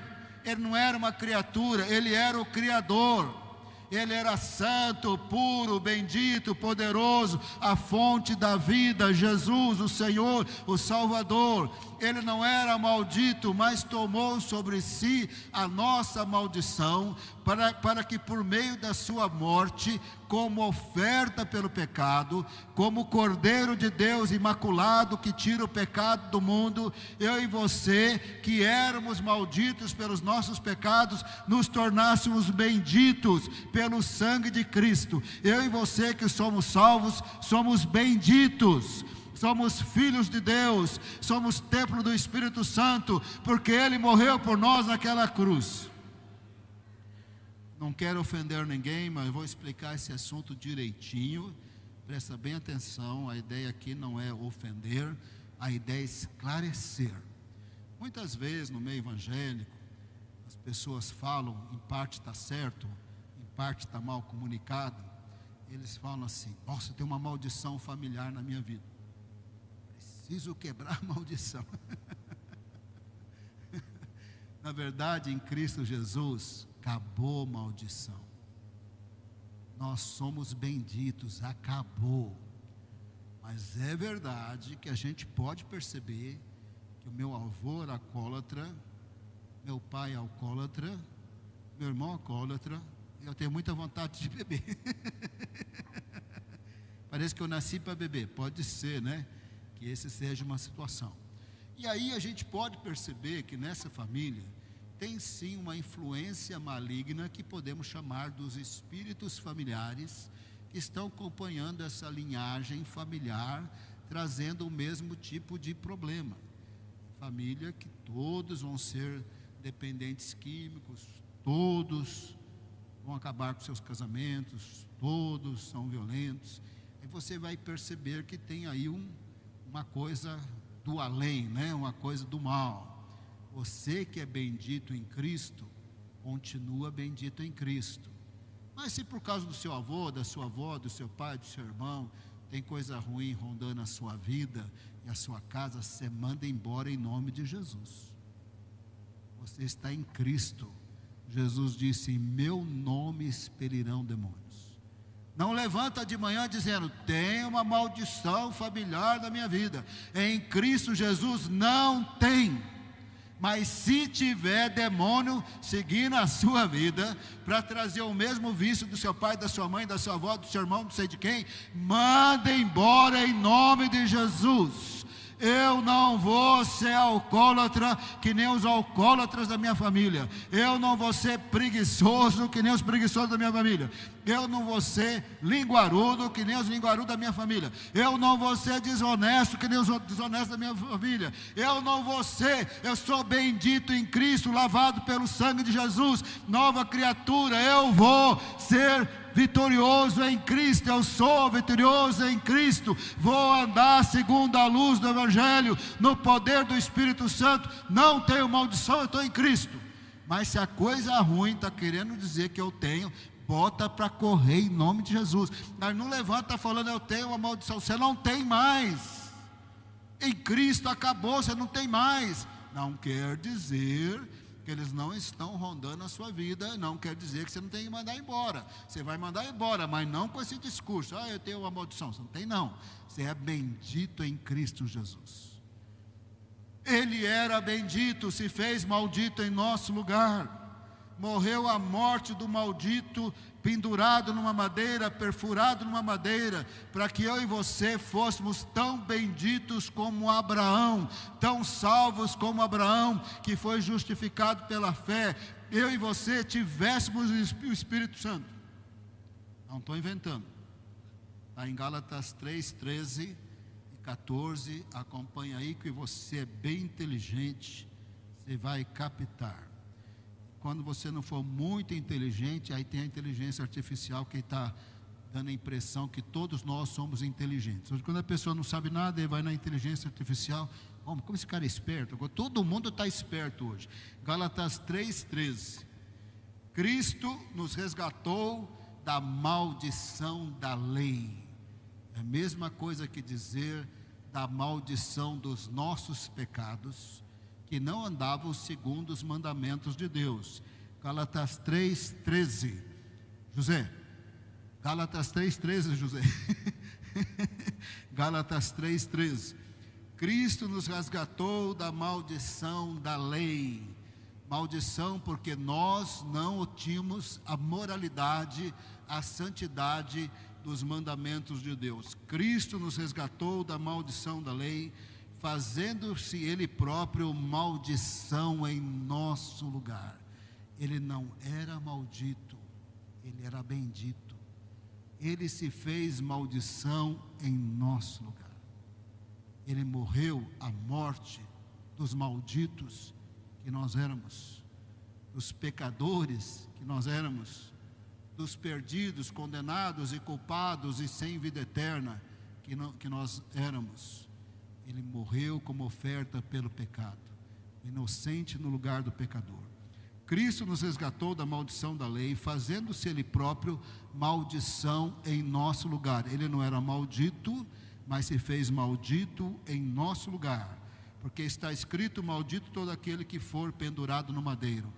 Ele não era uma criatura, ele era o Criador. Ele era santo, puro, bendito, poderoso, a fonte da vida, Jesus, o Senhor, o Salvador. Ele não era maldito, mas tomou sobre si a nossa maldição, para que por meio da sua morte, como oferta pelo pecado, como Cordeiro de Deus imaculado que tira o pecado do mundo, eu e você, que éramos malditos pelos nossos pecados, nos tornássemos benditos pelo sangue de Cristo. Eu e você que somos salvos, somos benditos. Somos filhos de Deus, somos templo do Espírito Santo, porque Ele morreu por nós naquela cruz. Não quero ofender ninguém, mas vou explicar esse assunto direitinho. Presta bem atenção, a ideia aqui não é ofender, a ideia é esclarecer. Muitas vezes no meio evangélico, as pessoas falam, em parte está certo, em parte está mal comunicado. Eles falam assim: nossa, tem uma maldição familiar na minha vida, preciso quebrar a maldição. Na verdade, em Cristo Jesus, acabou maldição. Nós somos benditos, acabou. Mas é verdade que a gente pode perceber que o meu avô era alcoólatra, meu pai é alcoólatra, meu irmão é alcoólatra, e eu tenho muita vontade de beber. Parece que eu nasci para beber, pode ser, né? Que esse seja uma situação. E aí a gente pode perceber que nessa família tem sim uma influência maligna que podemos chamar dos espíritos familiares, que estão acompanhando essa linhagem familiar, trazendo o mesmo tipo de problema. Família que todos vão ser dependentes químicos, todos vão acabar com seus casamentos, todos são violentos. E você vai perceber que tem aí uma coisa do além, né? Uma coisa do mal. Você que é bendito em Cristo, continua bendito em Cristo. Mas se por causa do seu avô, da sua avó, do seu pai, do seu irmão, tem coisa ruim rondando a sua vida e a sua casa, você manda embora em nome de Jesus. Você está em Cristo. Jesus disse: em meu nome expelirão demônios. Não levanta de manhã dizendo: tem uma maldição familiar na minha vida. Em Cristo Jesus não tem. Mas se tiver demônio seguindo a sua vida, para trazer o mesmo vício do seu pai, da sua mãe, da sua avó, do seu irmão, não sei de quem, manda embora em nome de Jesus. Eu não vou ser alcoólatra que nem os alcoólatras da minha família. Eu não vou ser preguiçoso que nem os preguiçosos da minha família. Eu não vou ser linguarudo que nem os linguarudos da minha família. Eu não vou ser desonesto que nem os desonestos da minha família. Eu sou bendito em Cristo, lavado pelo sangue de Jesus, nova criatura. Eu vou ser vitorioso em Cristo. Eu sou vitorioso em Cristo. Vou andar segundo a luz do Evangelho, no poder do Espírito Santo. Não tenho maldição, eu estou em Cristo. Mas se a coisa ruim está querendo dizer que eu tenho, bota para correr em nome de Jesus. Mas não levanta falando: eu tenho uma maldição. Você não tem mais. Em Cristo acabou, você não tem mais. Não quer dizer que eles não estão rondando a sua vida, não quer dizer que você não tem que mandar embora. Você vai mandar embora, mas não com esse discurso: eu tenho uma maldição. Você não tem, não. Você é bendito em Cristo Jesus. Ele era bendito, se fez maldito em nosso lugar. Morreu a morte do maldito, pendurado numa madeira, perfurado numa madeira, para que eu e você fôssemos tão benditos como Abraão, tão salvos como Abraão, que foi justificado pela fé. Eu e você tivéssemos o Espírito Santo. Não estou inventando. Está em Gálatas 3, 13 e 14. Acompanha aí, que você é bem inteligente, você vai captar. Quando você não for muito inteligente, aí tem a inteligência artificial que está dando a impressão que todos nós somos inteligentes. Hoje, quando a pessoa não sabe nada, ele vai na inteligência artificial: como esse cara é esperto? Agora, todo mundo está esperto hoje. Gálatas 3,13. Cristo nos resgatou da maldição da lei. É a mesma coisa que dizer da maldição dos nossos pecados, que não andavam segundo os mandamentos de Deus. Gálatas 3,13. José, Gálatas 3,13, José. Gálatas 3,13. Cristo nos resgatou da maldição da lei. Maldição porque nós não tínhamos a moralidade, a santidade dos mandamentos de Deus. Cristo nos resgatou da maldição da lei, fazendo-se Ele próprio maldição em nosso lugar. Ele não era maldito, Ele era bendito. Ele se fez maldição em nosso lugar. Ele morreu a morte dos malditos que nós éramos, dos pecadores que nós éramos, dos perdidos, condenados e culpados e sem vida eterna que nós éramos. Ele morreu como oferta pelo pecado, inocente no lugar do pecador. Cristo nos resgatou da maldição da lei, fazendo-se Ele próprio maldição em nosso lugar. Ele não era maldito, mas se fez maldito em nosso lugar, porque está escrito: maldito todo aquele que for pendurado no madeiro.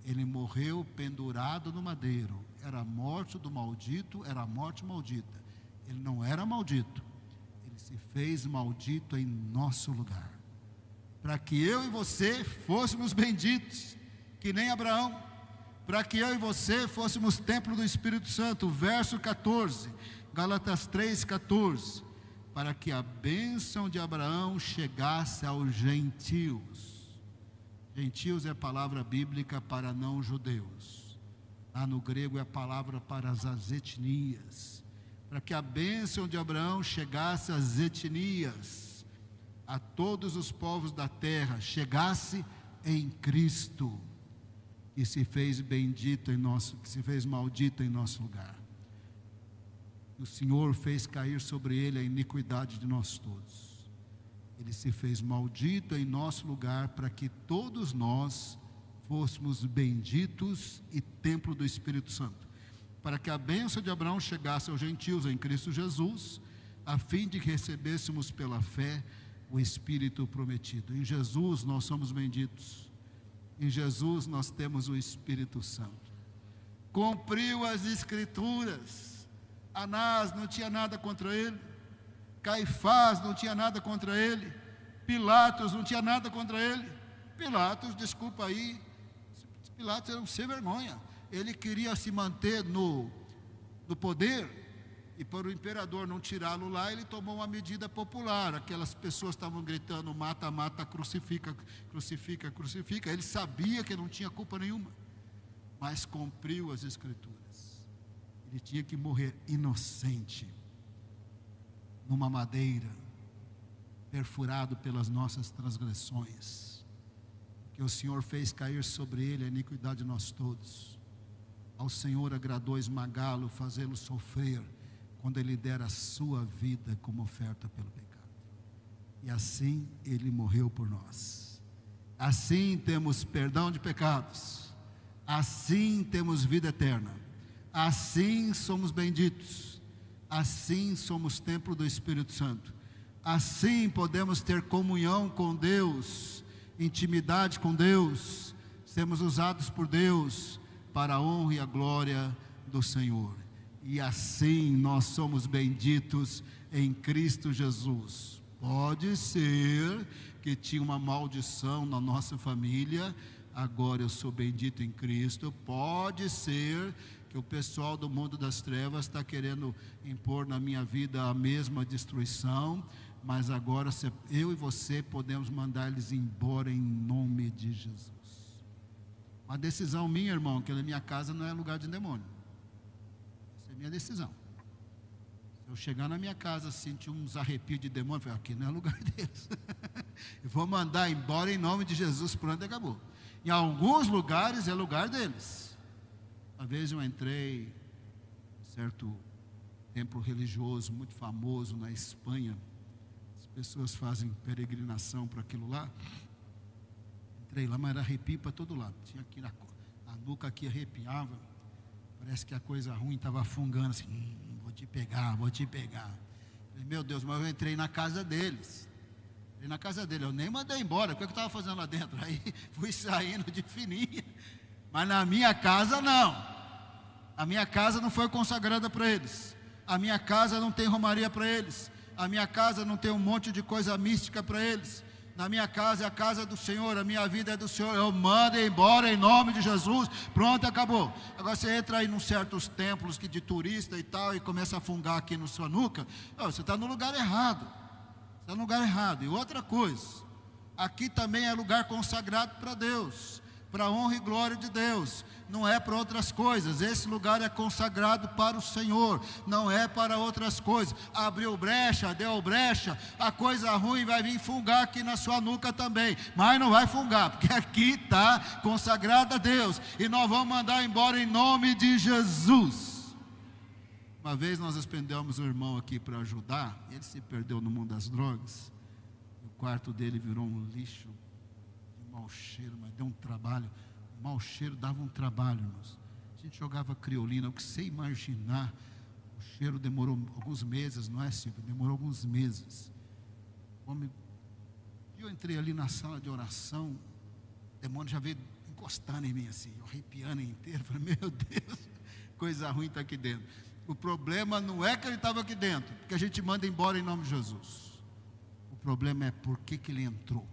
Ele morreu pendurado no madeiro. Era a morte do maldito, era a morte maldita. Ele não era maldito, Ele se fez maldito em nosso lugar, para que eu e você fôssemos benditos, que nem Abraão, para que eu e você fôssemos templo do Espírito Santo. Verso 14, Gálatas 3, 14. para que a bênção de Abraão chegasse aos gentios. Gentios é a palavra bíblica para não-judeus. Lá no grego é a palavra para as etnias. Para que a bênção de Abraão chegasse às etnias, a todos os povos da terra, chegasse em Cristo, que se fez bendito em nosso, que se fez maldito em nosso lugar. O Senhor fez cair sobre ele a iniquidade de nós todos. Ele se fez maldito em nosso lugar, para que todos nós fôssemos benditos e templo do Espírito Santo, para que a bênção de Abraão chegasse aos gentios em Cristo Jesus, a fim de que recebêssemos pela fé o Espírito prometido. Em Jesus nós somos benditos, em Jesus nós temos o Espírito Santo. Cumpriu as Escrituras. Anás não tinha nada contra ele, Caifás não tinha nada contra ele, Pilatos não tinha nada contra ele. Pilatos, desculpa aí, Pilatos era um sem vergonha. Ele queria se manter no poder, e para o imperador não tirá-lo lá, ele tomou uma medida popular. Aquelas pessoas estavam gritando: mata, mata, crucifica, crucifica, crucifica. Ele sabia que não tinha culpa nenhuma, mas cumpriu as Escrituras. Ele tinha que morrer inocente, numa madeira, perfurado pelas nossas transgressões, que o Senhor fez cair sobre ele a iniquidade de nós todos. Ao Senhor agradou esmagá-lo, fazê-lo sofrer, quando ele dera a sua vida como oferta pelo pecado. E assim ele morreu por nós. Assim temos perdão de pecados, assim temos vida eterna, assim somos benditos, assim somos templo do Espírito Santo, assim podemos ter comunhão com Deus, intimidade com Deus, sermos usados por Deus para a honra e a glória do Senhor. E assim nós somos benditos em Cristo Jesus. Pode ser que tinha uma maldição na nossa família, agora eu sou bendito em Cristo. Pode ser que o pessoal do mundo das trevas está querendo impor na minha vida a mesma destruição, mas agora eu e você podemos mandar eles embora em nome de Jesus. Uma decisão minha, irmão, que na minha casa não é lugar de demônio. Essa é a minha decisão. Se eu chegar na minha casa, sentir uns arrepios de demônio, eu falo: aqui não é lugar deles. Eu vou mandar embora em nome de Jesus, pronto, acabou. Em alguns lugares é lugar deles. Uma vez eu entrei em certo templo religioso muito famoso na Espanha. As pessoas fazem peregrinação para aquilo lá. Entrei lá, mas era arrepio para todo lado. Tinha aqui a nuca aqui arrepiava. Parece que a coisa ruim estava afungando assim. Vou te pegar, vou te pegar. Falei: meu Deus, mas eu entrei na casa deles. Entrei na casa dele, eu nem mandei embora. O que eu estava fazendo lá dentro? Aí fui saindo de fininha. Mas na minha casa não. A minha casa não foi consagrada para eles. A minha casa não tem romaria para eles. A minha casa não tem um monte de coisa mística para eles. Na minha casa é a casa do Senhor, a minha vida é do Senhor. Eu mando embora em nome de Jesus. Pronto, acabou. Agora você entra aí em certos templos que de turista e tal, e começa a fungar aqui na sua nuca. Você está no lugar errado. Você está no lugar errado. E outra coisa, aqui também é lugar consagrado para Deus, para a honra e glória de Deus. Não é para outras coisas. Esse lugar é consagrado para o Senhor, não é para outras coisas. Abriu brecha, deu brecha, a coisa ruim vai vir fungar aqui na sua nuca também, mas não vai fungar, porque aqui está consagrado a Deus, e nós vamos mandar embora em nome de Jesus. Uma vez nós expendemos um irmão aqui para ajudar, ele se perdeu no mundo das drogas, o quarto dele virou um lixo, de mau cheiro, mas deu um trabalho. Mau cheiro dava um trabalho, irmãos. A gente jogava criolina, o que você imaginar. O cheiro demorou alguns meses, não é, Silvia? Demorou alguns meses. Eu entrei ali na sala de oração, o demônio já veio encostando em mim assim, eu arrepiando inteiro. Falei: meu Deus, coisa ruim está aqui dentro. O problema não é que ele estava aqui dentro, porque a gente manda embora em nome de Jesus. O problema é por que ele entrou.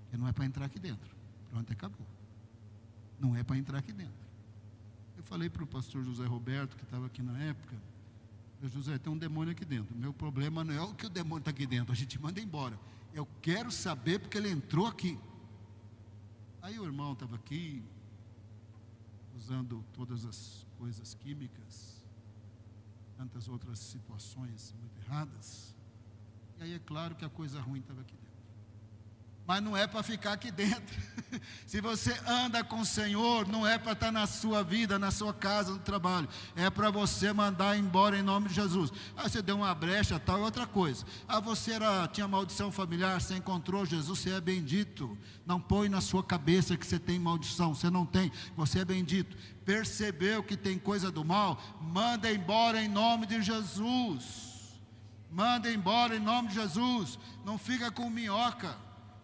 Porque não é para entrar aqui dentro. Pronto, acabou. Não é para entrar aqui dentro. Eu falei para o pastor José Roberto, que estava aqui na época, José, tem um demônio aqui dentro. Meu problema não é o que o demônio está aqui dentro, a gente manda embora. Eu quero saber porque ele entrou aqui. Aí o irmão estava aqui, usando todas as coisas químicas, tantas outras situações muito erradas. E aí é claro que a coisa ruim estava aqui dentro. Mas não é para ficar aqui dentro. Se você anda com o Senhor, não é para estar na sua vida, na sua casa, no trabalho. É para você mandar embora em nome de Jesus. Ah, você deu uma brecha, tal, é outra coisa. Ah, você tinha maldição familiar, você encontrou Jesus, você é bendito. Não põe na sua cabeça que você tem maldição, você não tem, você é bendito. Percebeu que tem coisa do mal? Manda embora em nome de Jesus. Manda embora em nome de Jesus. Não fica com minhoca.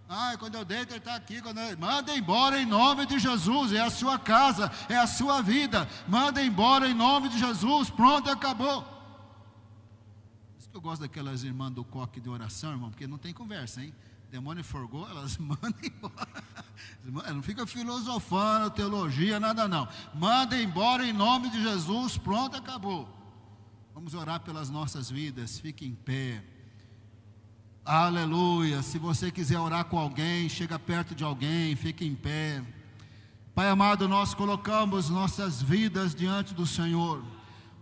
Ah, quando eu deito ele está aqui. Manda embora em nome de Jesus. É a sua casa, é a sua vida. Manda embora em nome de Jesus. Pronto, acabou. Por isso que eu gosto daquelas irmãs do coque de oração, irmão, porque não tem conversa, hein? Demônio forgou, elas mandam embora. Não fica filosofando, teologia, nada não. Manda embora em nome de Jesus. Pronto, acabou. Vamos orar pelas nossas vidas. Fique em pé. Aleluia. Se você quiser orar com alguém, chega perto de alguém, fique em pé. Pai amado, nós colocamos nossas vidas diante do Senhor.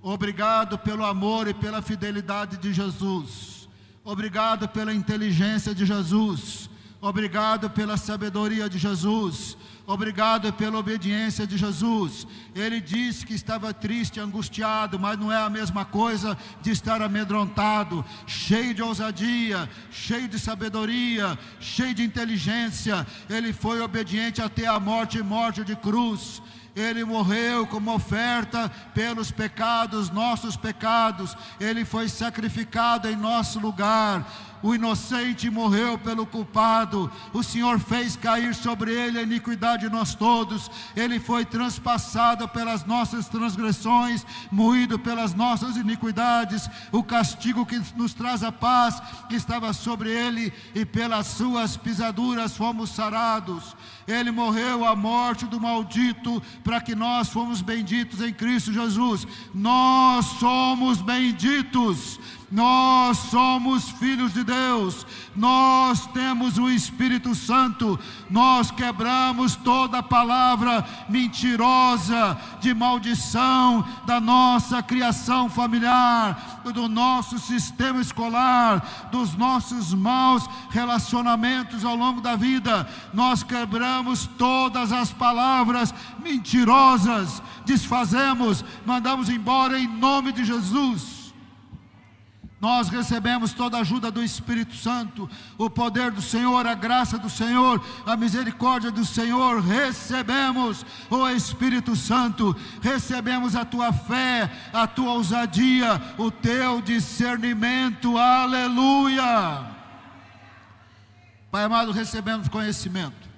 Obrigado pelo amor e pela fidelidade de Jesus. Obrigado pela inteligência de Jesus. Obrigado pela sabedoria de Jesus. Obrigado pela obediência de Jesus. Ele disse que estava triste, angustiado, mas não é a mesma coisa de estar amedrontado, cheio de ousadia, cheio de sabedoria, cheio de inteligência. Ele foi obediente até a morte e morte de cruz. Ele morreu como oferta pelos pecados, nossos pecados. Ele foi sacrificado em nosso lugar. O inocente morreu pelo culpado. O Senhor fez cair sobre ele a iniquidade de nós todos. Ele foi transpassado pelas nossas transgressões, moído pelas nossas iniquidades. O castigo que nos traz a paz estava sobre ele, e pelas suas pisaduras fomos sarados. Ele morreu a morte do maldito, para que nós fomos benditos em Cristo Jesus. Nós somos benditos. Nós somos filhos de Deus. Nós temos o Espírito Santo. Nós quebramos toda palavra mentirosa de maldição da nossa criação familiar, do nosso sistema escolar, dos nossos maus relacionamentos ao longo da vida. Nós quebramos todas as palavras mentirosas, desfazemos, mandamos embora em nome de Jesus. Nós recebemos toda a ajuda do Espírito Santo, o poder do Senhor, a graça do Senhor, a misericórdia do Senhor. Recebemos o Espírito Santo, recebemos a tua fé, a tua ousadia, o teu discernimento. Aleluia. Pai amado, recebemos conhecimento.